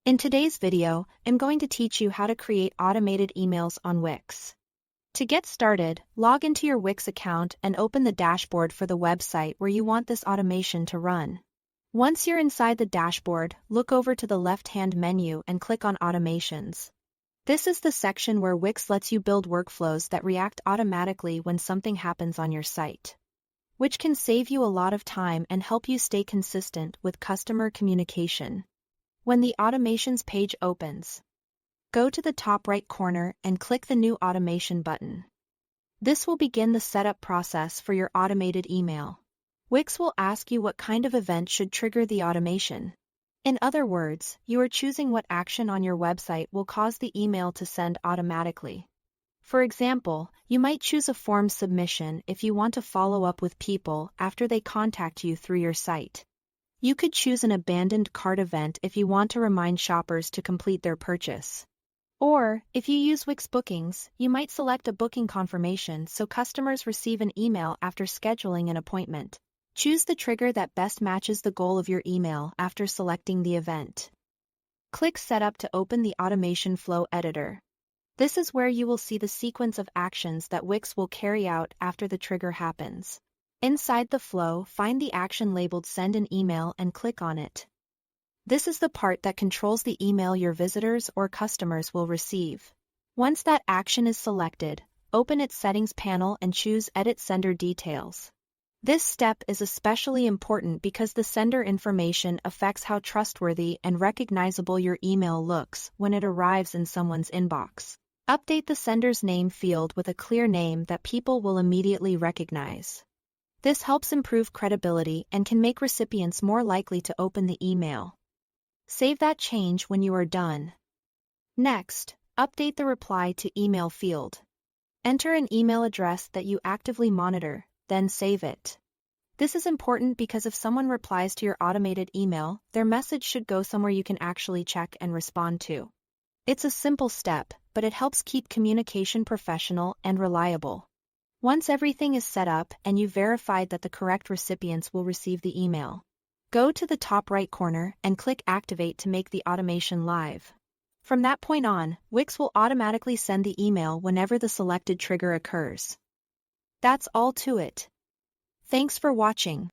In today's video, I'm going to teach you how to create automated emails on Wix. To get started, log into your Wix account and open the dashboard for the website where you want this automation to run. Once you're inside the dashboard, look over to the left-hand menu and click on Automations. This is the section where Wix lets you build workflows that react automatically when something happens on your site, which can save you a lot of time and help you stay consistent with customer communication. When the Automations page opens, go to the top right corner and click the New Automation button. This will begin the setup process for your automated email. Wix will ask you what kind of event should trigger the automation. In other words, you are choosing what action on your website will cause the email to send automatically. For example, you might choose a form submission if you want to follow up with people after they contact you through your site. You could choose an abandoned cart event if you want to remind shoppers to complete their purchase. Or, if you use Wix Bookings, you might select a booking confirmation so customers receive an email after scheduling an appointment. Choose the trigger that best matches the goal of your email after selecting the event. Click Setup to open the Automation Flow Editor. This is where you will see the sequence of actions that Wix will carry out after the trigger happens. Inside the flow, find the action labeled Send an Email and click on it. This is the part that controls the email your visitors or customers will receive. Once that action is selected, open its Settings panel and choose Edit Sender Details. This step is especially important because the sender information affects how trustworthy and recognizable your email looks when it arrives in someone's inbox. Update the sender's name field with a clear name that people will immediately recognize. This helps improve credibility and can make recipients more likely to open the email. Save that change when you are done. Next, update the reply to email field. Enter an email address that you actively monitor, then save it. This is important because if someone replies to your automated email, their message should go somewhere you can actually check and respond to. It's a simple step, but it helps keep communication professional and reliable. Once everything is set up and you've verified that the correct recipients will receive the email, go to the top right corner and click Activate to make the automation live. From that point on, Wix will automatically send the email whenever the selected trigger occurs. That's all to it. Thanks for watching.